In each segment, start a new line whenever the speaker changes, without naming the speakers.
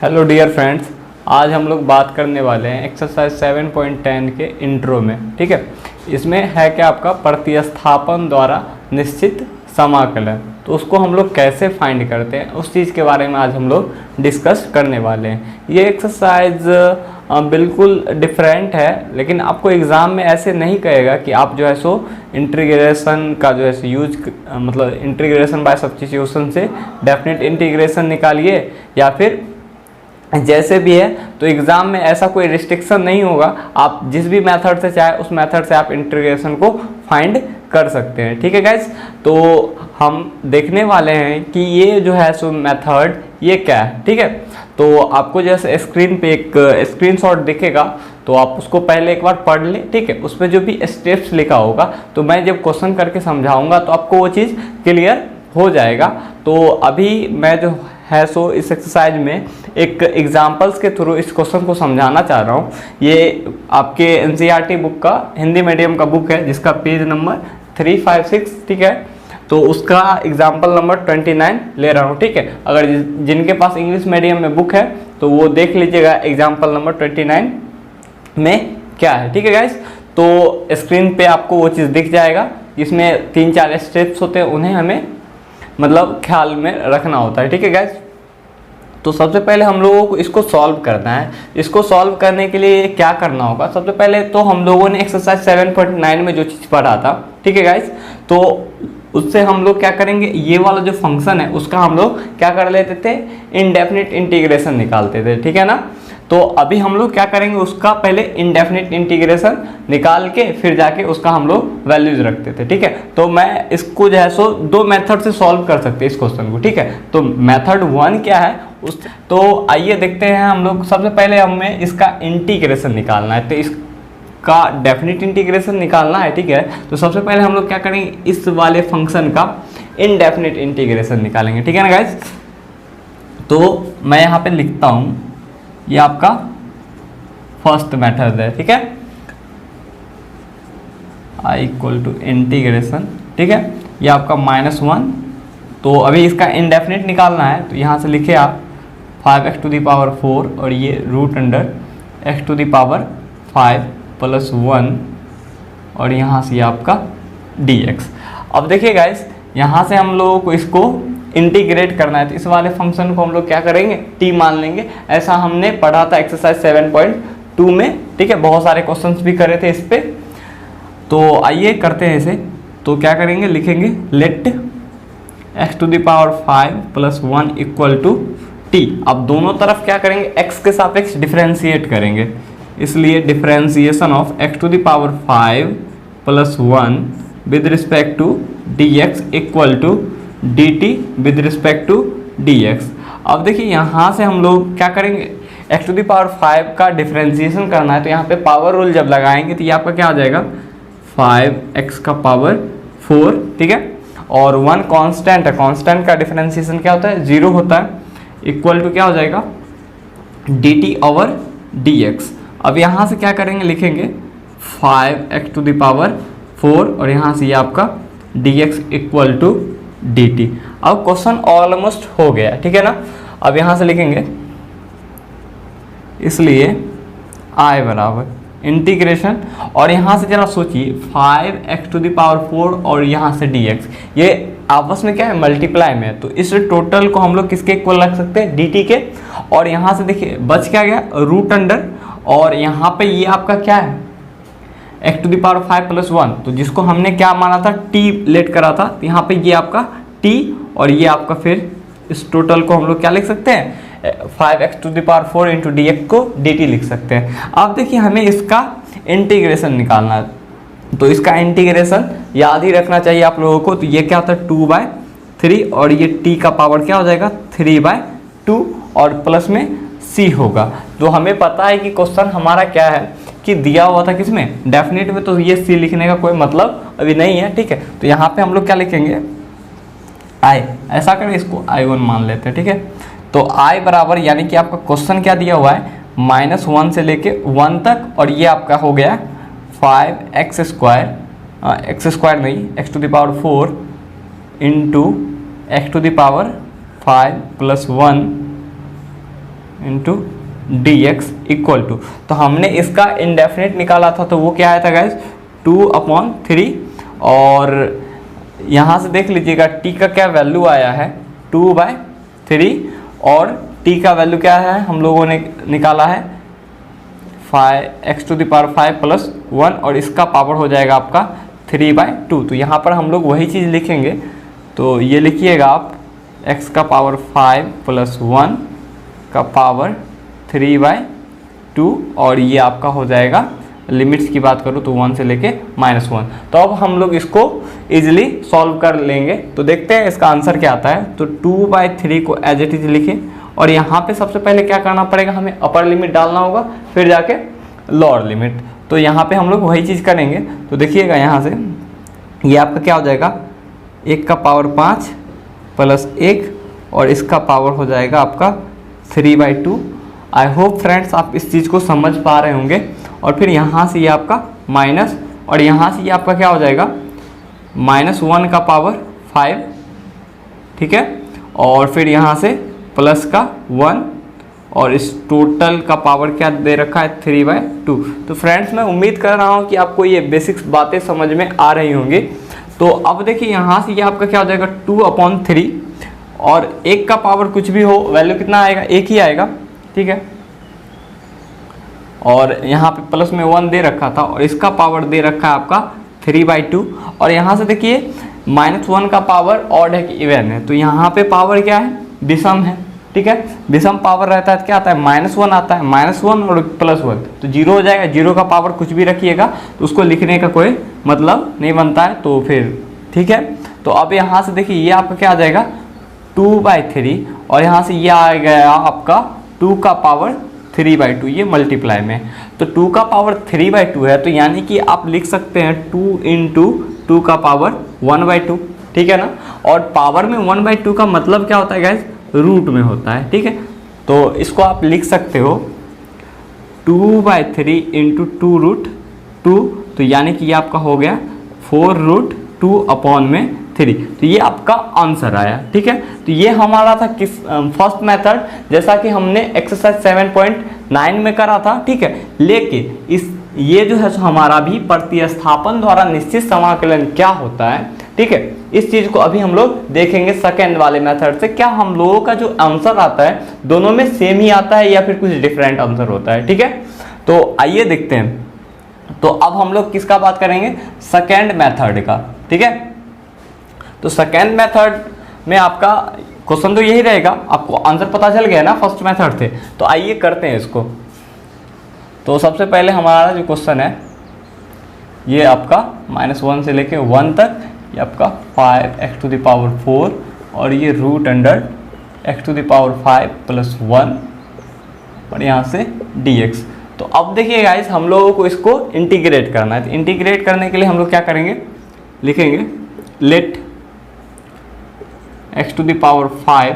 Hello dear friends, आज हम लोग बात करने वाले हैं एक्सरसाइज 7.10 के इंट्रो में। ठीक है, इसमें है कि आपका प्रतिस्थापन द्वारा निश्चित समाकलन, तो उसको हम लोग कैसे फाइंड करते हैं उस चीज़ के बारे में आज हम लोग डिस्कस करने वाले हैं। ये एक्सरसाइज बिल्कुल डिफरेंट है, लेकिन आपको एग्ज़ाम में ऐसे नहीं कहेगा कि आप जो है सो इंटीग्रेशन का जो है सो यूज मतलब इंटीग्रेशन बाय सब्स्टिट्यूशन से डेफिनेट इंटीग्रेशन निकालिए या फिर जैसे भी है। तो एग्ज़ाम में ऐसा कोई रिस्ट्रिक्शन नहीं होगा, आप जिस भी मेथड से चाहे उस मेथड से आप इंटीग्रेशन को फाइंड कर सकते हैं। ठीक है गाइस, तो हम देखने वाले हैं कि ये जो है सो मेथड ये क्या है। ठीक है, तो आपको जैसे स्क्रीन पे एक स्क्रीनशॉट दिखेगा, तो आप उसको पहले एक बार पढ़ लें। ठीक है, उस पर जो भी स्टेप्स लिखा होगा, तो मैं जब क्वेश्चन करके समझाऊंगा तो आपको वो चीज़ क्लियर हो जाएगा। तो अभी मैं जो है सो इस एक्सरसाइज में एक एग्जाम्पल्स के थ्रू इस क्वेश्चन को समझाना चाह रहा हूँ। ये आपके एनसीईआरटी बुक का हिंदी मीडियम का बुक है, जिसका पेज नंबर 356। ठीक है, तो उसका एग्जाम्पल नंबर 29 ले रहा हूँ। ठीक है, अगर जिनके पास इंग्लिश मीडियम में बुक है तो वो देख लीजिएगा एग्जाम्पल नंबर 29 में क्या है। ठीक है गाइस, तो स्क्रीन पे आपको वो चीज़ दिख जाएगा। इसमें 3-4 स्टेप्स होते हैं, उन्हें हमें मतलब ख्याल में रखना होता है। ठीक है गाइस, तो सबसे पहले हम लोगों को इसको सॉल्व करना है। इसको सॉल्व करने के लिए क्या करना होगा, सबसे पहले तो हम लोगों ने एक्सरसाइज 7.9 में जो चीज़ पढ़ा था, ठीक है गाइस, तो उससे हम लोग क्या करेंगे, ये वाला जो फंक्शन है उसका हम लोग क्या कर लेते थे, इनडेफिनिट इंटीग्रेशन निकालते थे। ठीक है ना, तो अभी हम लोग क्या करेंगे, उसका पहले इनडेफिनिट इंटीग्रेशन निकाल के फिर जाके उसका हम लोग वैल्यूज रखते थे। ठीक है, तो मैं इसको जो है सो दो मेथड से सॉल्व कर सकते हैं इस क्वेश्चन को। ठीक है, तो मेथड 1 क्या है तो आइए देखते हैं हम लोग। सबसे पहले हमें इसका इंटीग्रेशन निकालना है, तो इसका डेफिनिट इंटीग्रेशन निकालना है। ठीक है, तो सबसे पहले हम लोग क्या करेंगे, इस वाले फंक्शन का इनडेफिनिट इंटीग्रेशन निकालेंगे। ठीक है ना गाइज, तो मैं यहाँ पे लिखता हूँ, ये आपका फर्स्ट मेथड है। ठीक है, i इक्वल टू इंटीग्रेशन। ठीक है, ये आपका -1। तो अभी इसका इंडेफिनिट निकालना है, तो यहाँ से लिखे आप 5x टू दी पावर 4 और ये root under x to the power 5 plus 1 और यहाँ से आपका dx। अब देखिए गाइस, यहाँ से हम लोगों को इसको इंटीग्रेट करना है, तो इस वाले फंक्शन को हम लोग क्या करेंगे, t मान लेंगे। ऐसा हमने पढ़ा था एक्सरसाइज 7.2 में। ठीक है, बहुत सारे क्वेश्चंस भी करे थे इस पे, तो आइए करते हैं इसे। तो क्या करेंगे, लिखेंगे let x to the power 5 plus 1 equal to t। अब दोनों तरफ क्या करेंगे, x के सापेक्ष डिफरेंशिएट करेंगे, इसलिए differentiation of x to the power 5 plus 1 with respect to dx equal to dt with respect to dx। अब देखिए यहाँ से हम लोग क्या करेंगे, x टू द पावर 5 का डिफरेंशिएशन करना है, तो यहाँ पे पावर रूल जब लगाएंगे तो ये आपका क्या आ जाएगा, 5x का पावर 4। ठीक है, और 1 कांस्टेंट है, कांस्टेंट का डिफरेंशिएशन क्या होता है, 0 होता है, इक्वल टू क्या हो जाएगा, dt ओवर dx। अब यहाँ से क्या करेंगे, लिखेंगे 5x टू द पावर 4 और यहाँ से ये आपका dx इक्वल टू dt। अब क्वेश्चन ऑलमोस्ट हो गया। ठीक है ना, अब यहाँ से लिखेंगे, इसलिए i बराबर इंटीग्रेशन, और यहाँ से जरा सोचिए 5x टू द पावर 4 और यहाँ से dx, ये आपस में क्या है, मल्टीप्लाई में है, तो इस टोटल को हम लोग किसके इक्वल रख सकते हैं, dt के। और यहाँ से देखिए बच क्या गया, रूट अंडर, और यहाँ पे ये आपका क्या है, x to the power 5 plus 1, तो जिसको हमने क्या माना था, t लेट करा था, तो यहाँ पे ये आपका t और ये आपका फिर इस टोटल को हम लोग क्या लिख सकते हैं, 5x to the power 4 into d x को dt लिख सकते हैं। अब देखिए हमें इसका इंटीग्रेशन निकालना है, तो इसका इंटीग्रेशन याद ही रखना चाहिए आप लोगों को। तो ये क्या होता है, 2/3 और ये t का पावर क्या हो जाएगा, 3/2 और प्लस में c होगा। तो हमें पता है कि क्वेश्चन हमारा क्या है कि दिया हुआ था किसमें, डेफिनेट में, तो ये c लिखने का कोई मतलब अभी नहीं है। ठीक है, तो यहाँ पे हम लोग क्या लिखेंगे, i, ऐसा करें इसको i1 मान लेते हैं। ठीक है, तो i बराबर, यानी कि आपका क्वेश्चन क्या दिया हुआ है, -1 से लेके 1 तक, और ये आपका हो गया 5x स्क्वायर, एक्स स्क्वायर नहीं, x to the power 4 into x to the power 5 plus 1 into d x equal to, तो हमने इसका इंडेफिनिट निकाला था तो वो क्या आया था गाइज 2/3, और यहाँ से देख लीजिएगा टी का क्या वैल्यू आया है 2/3, और टी का वैल्यू क्या है हम लोगों ने निकाला है 5x⁵ प्लस 1, और इसका पावर हो जाएगा आपका 3/2। तो यहाँ पर हम लोग वही चीज़ लिखेंगे, तो ये लिखिएगा आप x का पावर 5 प्लस 1 का पावर 3/2, और ये आपका हो जाएगा, लिमिट्स की बात करूँ तो 1 से लेके -1। तो अब हम लोग इसको इजीली सॉल्व कर लेंगे, तो देखते हैं इसका आंसर क्या आता है। तो 2/3 को एज इट इज लिखें, और यहाँ पे सबसे पहले क्या करना पड़ेगा, हमें अपर लिमिट डालना होगा, फिर जाके लोअर लिमिट। तो यहाँ पे हम लोग वही चीज़ करेंगे। तो देखिएगा यहाँ से ये आपका क्या हो जाएगा, 1 का पावर 5 प्लस 1, और इसका पावर हो जाएगा आपका 3/2। आई होप फ्रेंड्स आप इस चीज़ को समझ पा रहे होंगे। और फिर यहाँ से ये आपका माइनस, और यहाँ से ये आपका क्या हो जाएगा -1 का पावर 5, ठीक है, और फिर यहाँ से प्लस का 1, और इस टोटल का पावर क्या दे रखा है 3/2। तो फ्रेंड्स मैं उम्मीद कर रहा हूँ कि आपको ये बेसिक्स बातें समझ में आ रही होंगी। तो अब देखिए यहाँ से ये आपका क्या हो जाएगा 2/3, और 1 का पावर कुछ भी हो वैल्यू कितना आएगा, 1 ही आएगा, ठीक है, और यहाँ पे प्लस में 1 दे रखा था, और इसका पावर दे रखा है आपका 3/2। और यहाँ से देखिए -1 का पावर ऑड है कि इवन है, तो यहाँ पे पावर क्या है, विषम है, ठीक है। विषम पावर रहता है क्या आता है, -1 आता है, -1 और +1 तो 0 हो जाएगा। 0 का पावर कुछ भी रखिएगा तो उसको लिखने का कोई मतलब नहीं बनता है, तो फिर ठीक है। तो अब यहाँ से देखिए ये आपका क्या आ जाएगा 2/3, और यहाँ से ये आ गया आपका 2 का पावर 3/2, ये मल्टीप्लाई में, तो 2 का पावर 3/2 है, तो यानी कि आप लिख सकते हैं 2 × 2 का पावर 1/2, ठीक है ना। और पावर में 1/2 का मतलब क्या होता है गाइस, रूट में होता है, ठीक है। तो इसको आप लिख सकते हो 2/3 × 2√2, तो यानी कि ये आपका हो गया 4√2/3। तो ये आपका आंसर आया, ठीक है। तो ये हमारा था किस फर्स्ट मेथड, जैसा कि हमने एक्सरसाइज 7.9 में करा था, ठीक है। लेकिन ये जो है हमारा भी प्रतिस्थापन द्वारा निश्चित समाकलन क्या होता है, ठीक है, इस चीज को अभी हम लोग देखेंगे सेकेंड वाले मेथड से। क्या हम लोगों का जो आंसर आता है दोनों में सेम ही आता है या फिर कुछ डिफरेंट आंसर होता है, ठीक है। तो आइए देखते हैं। तो अब हम लोग किसका बात करेंगे, सेकेंड मेथड का, ठीक है। तो सेकेंड मेथड में आपका क्वेश्चन तो यही रहेगा, आपको आंसर पता चल गया ना फर्स्ट मेथड से। तो आइए करते हैं इसको। तो सबसे पहले हमारा जो क्वेश्चन है ये आपका -1 से लेके 1 तक, ये आपका 5x⁴, और ये √x⁵ प्लस 1, और यहाँ से dx। तो अब देखिए गाइस हम लोगों को इसको इंटीग्रेट करना है। तो इंटीग्रेट करने के लिए हम लोग क्या करेंगे, लिखेंगे let x⁵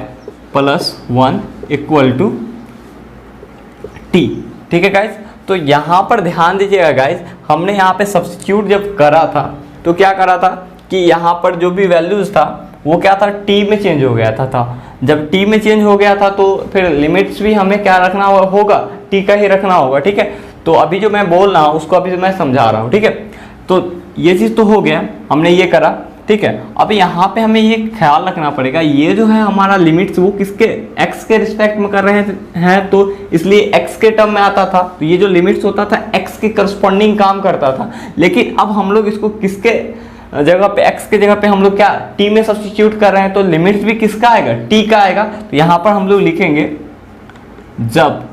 plus 1 equal to t, ठीक है गाइस। तो यहाँ पर ध्यान दीजिएगा गाइस, हमने यहाँ पे सब्स्टिट्यूट जब करा था तो क्या करा था कि यहाँ पर जो भी वैल्यूज था वो क्या था, t में चेंज हो गया था। जब t में चेंज हो गया था तो फिर लिमिट्स भी हमें क्या रखना होगा, t का ही रखना होगा, ठीक है। तो अभी जो मैं बोल रहा हूँ उसको अभी मैं समझा रहा हूँ, ठीक है। तो ये चीज़ तो हो गया, हमने ये करा, ठीक है। अब यहाँ पे हमें ये ख्याल रखना पड़ेगा, ये जो है हमारा लिमिट्स वो किसके, x के रिस्पेक्ट में कर रहे हैं, तो इसलिए x के टर्म में आता था। तो ये जो लिमिट्स होता था x के करस्पॉन्डिंग काम करता था। लेकिन अब हम लोग इसको किसके जगह पे, x के जगह पे हम लोग क्या t में सब्स्टिट्यूट कर रहे हैं, तो लिमिट्स भी किसका आएगा, t का आएगा। तो यहाँ पर हम लोग लिखेंगे जब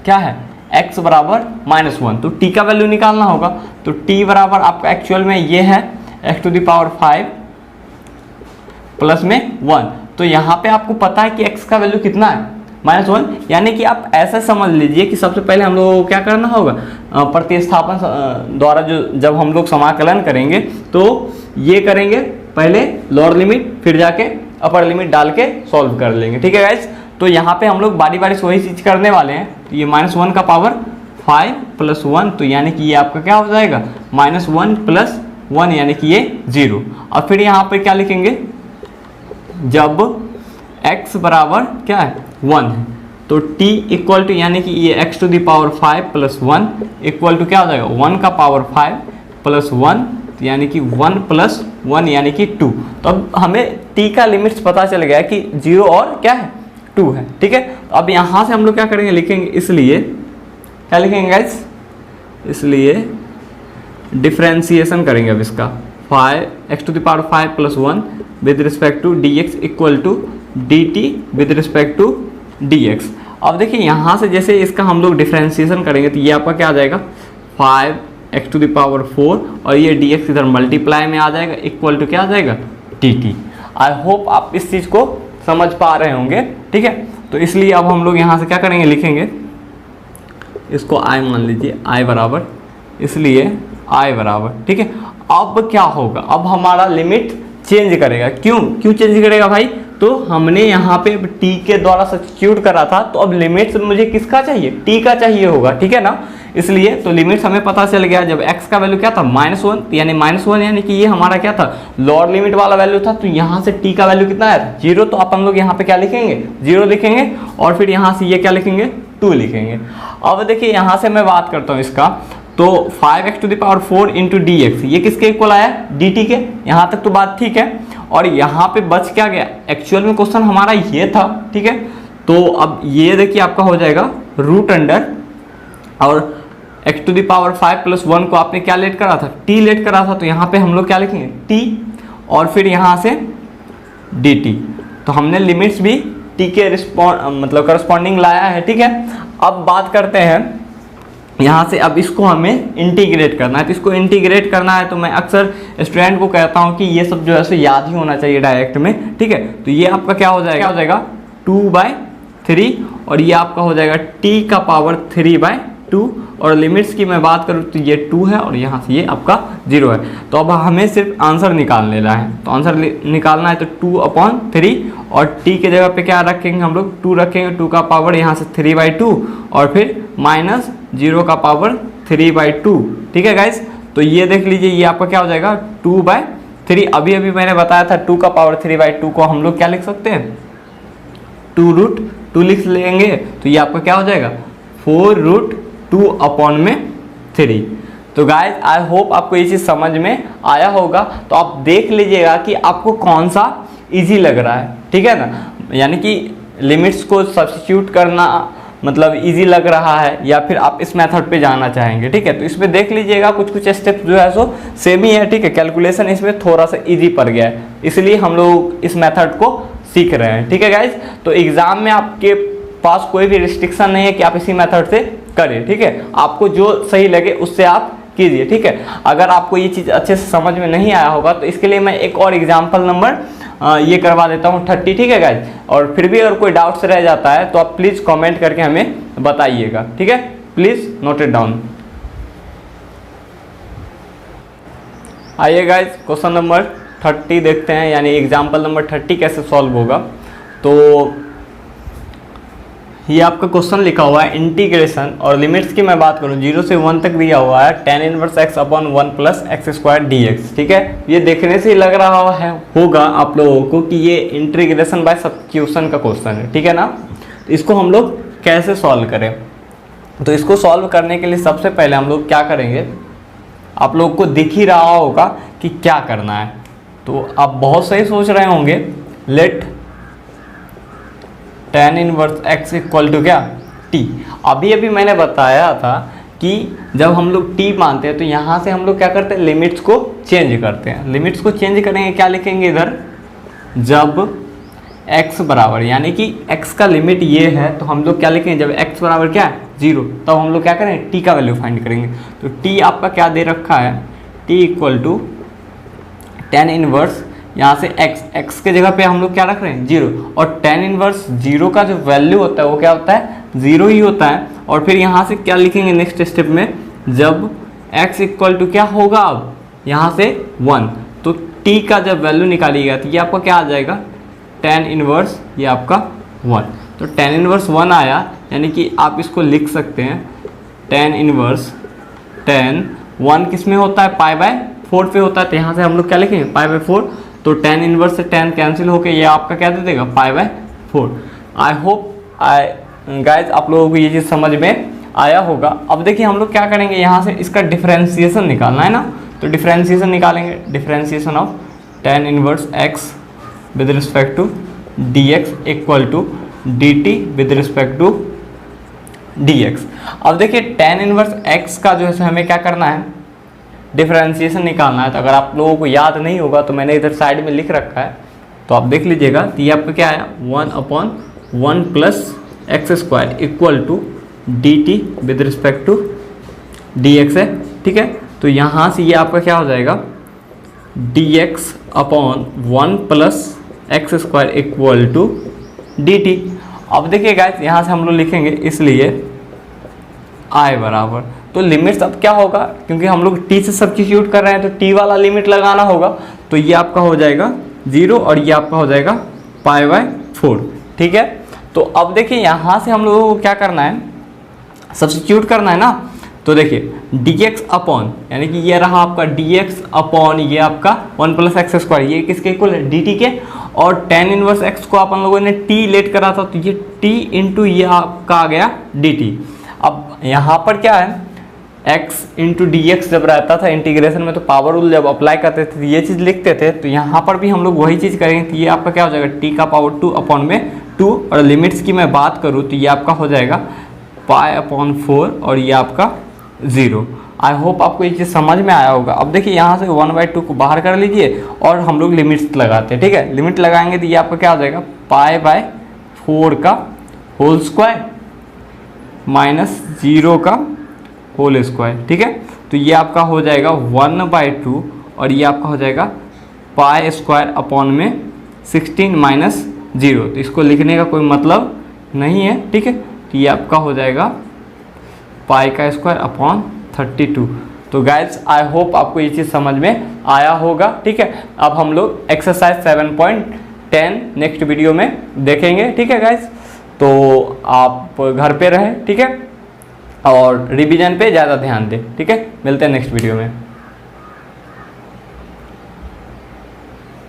क्या है x बराबर -1, तो t का वैल्यू निकालना होगा। तो t बराबर आपका एक्चुअल में ये है x⁵ प्लस में 1। तो यहाँ पे आपको पता है कि x का वैल्यू कितना है, -1, यानी कि आप ऐसा समझ लीजिए कि सबसे पहले हम लोगों को क्या करना होगा, प्रतिस्थापन द्वारा जब हम लोग समाकलन करेंगे तो ये करेंगे, पहले लोअर लिमिट फिर जाके अपर लिमिट डाल के सॉल्व कर लेंगे, ठीक है गाइस। तो यहाँ पे हम लोग बारी बारी से वही चीज करने वाले हैं। तो ये -1 का पावर 5 प्लस 1, तो यानी कि ये आपका क्या हो जाएगा -1 प्लस 1, यानी कि ये 0। और फिर यहाँ पे क्या लिखेंगे, जब x बराबर क्या है 1 है, तो t इक्वल टू यानी कि ये x to the power 5 plus 1 equal to क्या हो जाएगा 1 का पावर 5 प्लस 1 यानी कि 1 प्लस 1 यानी कि 2। तो अब हमें t का लिमिट्स पता चल गया कि 0 और क्या है 2 है, ठीक है। तो अब यहाँ से हम लोग क्या करेंगे, लिखेंगे, इसलिए क्या लिखेंगे गाइस, इसलिए डिफ्रेंसिएशन करेंगे अब इसका 5 x to the power 5 plus 1 with respect to dx equal to dt with respect to dx। अब देखिए यहाँ से जैसे इसका हम लोग डिफ्रेंसिएशन करेंगे तो ये आपका क्या आ जाएगा 5 x टू द पावर 4 और ये dx इधर मल्टीप्लाई में आ जाएगा इक्वल टू क्या आ जाएगा dt। आई होप आप इस चीज़ को समझ पा रहे होंगे, ठीक है। तो इसलिए अब हम लोग यहाँ से क्या करेंगे, लिखेंगे इसको i मान लीजिए, i बराबर, इसलिए i बराबर, ठीक है। अब क्या होगा, अब हमारा लिमिट चेंज करेगा। क्यों चेंज करेगा भाई, तो हमने यहाँ पे t के द्वारा सब्स्टिट्यूट करा था, तो अब लिमिट्स मुझे किसका चाहिए, t का चाहिए होगा, ठीक है ना। इसलिए तो लिमिट्स हमें पता चल गया, जब x का वैल्यू क्या था -1 यानी -1 यानी कि ये हमारा क्या था लोअर लिमिट वाला वैल्यू था, तो यहाँ से t का वैल्यू कितना आया 0। तो अपन लोग यहाँ पे क्या लिखेंगे 0 लिखेंगे और फिर यहाँ से ये क्या लिखेंगे 2 लिखेंगे। अब देखिए यहाँ से मैं बात करता हूँ इसका, तो 5x to the power 4 into d x, ये किसके इक्वल आया dt के, यहाँ तक तो बात ठीक है। और यहाँ पे बच क्या गया, एक्चुअल में क्वेश्चन हमारा ये था, ठीक है। तो अब ये देखिए आपका हो जाएगा रूट अंडर, और x to the power 5 plus 1 को आपने क्या लेट करा था t लेट करा था, तो यहाँ पे हम लोग क्या लिखेंगे t और फिर यहाँ से dt। तो हमने लिमिट्स भी t के मतलब करस्पॉन्डिंग लाया है, ठीक है। अब बात करते हैं यहाँ से, अब इसको हमें इंटीग्रेट करना है। तो इसको इंटीग्रेट करना है तो मैं अक्सर स्टूडेंट को कहता हूँ कि ये सब जो है सो याद ही होना चाहिए डायरेक्ट में, ठीक है। तो ये आपका क्या हो जाएगा 2/3 और ये आपका हो जाएगा t का पावर 3/2 और लिमिट्स की मैं बात करूँ तो ये 2 है और यहाँ से ये आपका 0 है। तो अब हमें सिर्फ आंसर निकाल लेना है, तो आंसर निकालना है तो 2/3 और t के जगह पे क्या रखेंगे हम लोग 2 रखेंगे, 2 का पावर यहाँ से 3/2 और फिर -0 का पावर 3/2, ठीक है गाइस। तो ये देख लीजिए ये आपका क्या हो जाएगा 2/3। अभी मैंने बताया था 2 का पावर 3/2 को हम लोग क्या लिख सकते हैं 2√2 लिख लेंगे, तो ये आपका क्या हो जाएगा 4√2/3। तो गाइस आई होप आपको ये चीज़ समझ में आया होगा। तो आप देख लीजिएगा कि आपको कौन सा इजी लग रहा है, ठीक है ना, यानी कि लिमिट्स को सब्स्टिट्यूट करना मतलब इजी लग रहा है या फिर आप इस मेथड पे जाना चाहेंगे, ठीक है। तो इसमें देख लीजिएगा कुछ स्टेप्स जो है सो सेम ही है, ठीक है। कैलकुलेशन इसमें थोड़ा सा इजी पड़ गया है, इसलिए हम लोग इस मेथड को सीख रहे हैं, ठीक है गाइज। तो एग्जाम में आपके पास कोई भी रिस्ट्रिक्शन नहीं है कि आप इसी मेथड से करें, ठीक है। आपको जो सही लगे उससे आप कीजिए, ठीक है। अगर आपको ये चीज़ अच्छे से समझ में नहीं आया होगा तो इसके लिए मैं एक और एग्जाम्पल नंबर ये करवा देता हूँ 30, ठीक है गाइज। और फिर भी अगर कोई डाउट्स रह जाता है तो आप प्लीज़ कमेंट करके हमें बताइएगा, ठीक है। Please note it down. आइए गाइज क्वेश्चन नंबर 30 देखते हैं, यानी एग्जाम्पल नंबर 30 कैसे सॉल्व होगा। तो ये आपका क्वेश्चन लिखा हुआ है इंटीग्रेशन, और लिमिट्स की मैं बात करूँ 0 से 1 तक दिया हुआ है tan inverse x/1 plus x² dx, ठीक है। ये देखने से ही लग रहा है होगा आप लोगों को कि ये इंटीग्रेशन बाय सब्स्टिट्यूशन का क्वेश्चन है, ठीक है ना। तो इसको हम लोग कैसे सॉल्व करें, तो इसको सॉल्व करने के लिए सबसे पहले हम लोग क्या करेंगे, आप लोग को दिख ही रहा होगा कि क्या करना है। तो आप बहुत सही सोच रहे होंगे, let tan inverse x equal to क्या t। अभी मैंने बताया था कि जब हम लोग t मानते हैं तो यहाँ से हम लोग क्या करते हैं लिमिट्स को चेंज करते हैं। लिमिट्स को चेंज करेंगे, क्या लिखेंगे इधर, जब x बराबर यानी कि x का लिमिट ये है तो हम लोग क्या लिखेंगे, जब x बराबर क्या है 0 तब हम लोग क्या करेंगे t का वैल्यू फाइंड करेंगे। तो t आपका क्या दे रखा है, t equal to tan inverse यहाँ से x के जगह पे हम लोग क्या रख रहे हैं 0, और tan इनवर्स 0 का जो वैल्यू होता है वो क्या होता है 0 ही होता है। और फिर यहाँ से क्या लिखेंगे नेक्स्ट स्टेप में, जब x इक्वल टू क्या होगा, अब यहाँ से 1, तो t का जब वैल्यू निकालिएगा तो ये आपका क्या आ जाएगा tan इनवर्स ये आपका 1। तो tan इनवर्स 1 आया, यानी कि आप इसको लिख सकते हैं tan इनवर्स tan 1 किस में होता है π/4 पे होता है, तो यहाँ से हम लोग क्या लिखेंगे π/4। तो tan इनवर्स से tan कैंसिल होके ये आपका क्या दे देगा π/4। आई होप गाइज आप लोगों को ये चीज़ समझ में आया होगा। अब देखिए हम लोग क्या करेंगे, यहाँ से इसका डिफरेंशिएशन निकालना है ना, तो डिफरेंशिएशन निकालेंगे। Differentiation of tan inverse x with respect to dx equal to dt with respect to dx। अब देखिए tan इनवर्स x का जो है हमें क्या करना है, डिफरेंशिएशन निकालना है। तो अगर आप लोगों को याद नहीं होगा तो मैंने इधर साइड में लिख रखा है, तो आप देख लीजिएगा। तो ये आपका क्या आया, 1/1 plus x square equal to d t with respect to d x है, ठीक है। तो यहाँ से ये आपका क्या हो जाएगा, d x upon 1 plus x square equal to d t. अब देखिए गाइस यहाँ से हम लोग लिखेंगे, इसलिए आई बराबर, तो लिमिट्स अब क्या होगा, क्योंकि हम लोग टी से सब्स्टिट्यूट कर रहे हैं तो टी वाला लिमिट लगाना होगा। तो ये आपका हो जाएगा 0 और ये आपका हो जाएगा π/4, ठीक है। तो अब देखिए यहाँ से हम लोगों को क्या करना है, सब्स्टिट्यूट करना है ना। तो देखिए dx अपॉन, यानी कि ये रहा आपका dx अपॉन ये आपका 1 प्लस एक्स स्क्वायर, ये किसके इक्वल है, dt के। और tan इनवर्स x को अपन लोगों ने t लेट करा था, तो ये t इंटू ये आपका आ गया dt। अब यहाँ पर क्या है, x इंटू डी एक्स जब रहता था इंटीग्रेशन में, तो पावर रूल जब अप्लाई करते थे तो ये चीज़ लिखते थे। तो यहाँ पर भी हम लोग वही चीज़ करेंगे। तो ये आपका क्या हो जाएगा, t का पावर 2 अपॉन में 2, और लिमिट्स की मैं बात करूँ तो ये आपका हो जाएगा π/4 और ये आपका 0। आई होप आपको ये चीज़ समझ में आया होगा। अब देखिए यहाँ से 1/2 को बाहर कर लीजिए और हम लोग लिमिट्स लगाते हैं, ठीक है। लिमिट लगाएंगे तो ये आपका क्या हो जाएगा, π/4 का होल स्क्वायर माइनस 0 का होल स्क्वायर, ठीक है। तो ये आपका हो जाएगा 1/2 और ये आपका हो जाएगा π² अपॉन में 16 माइनस 0। तो इसको लिखने का कोई मतलब नहीं है, ठीक है। तो ये आपका हो जाएगा π² अपॉन 32। तो गाइज आई होप आपको ये चीज़ समझ में आया होगा, ठीक है। अब हम लोग एक्सरसाइज 7.10 नेक्स्ट वीडियो में देखेंगे, ठीक है गाइज। तो आप घर पे रहें, ठीक है, और रिवीजन पे ज़्यादा ध्यान दें, ठीक है। मिलते हैं नेक्स्ट वीडियो में।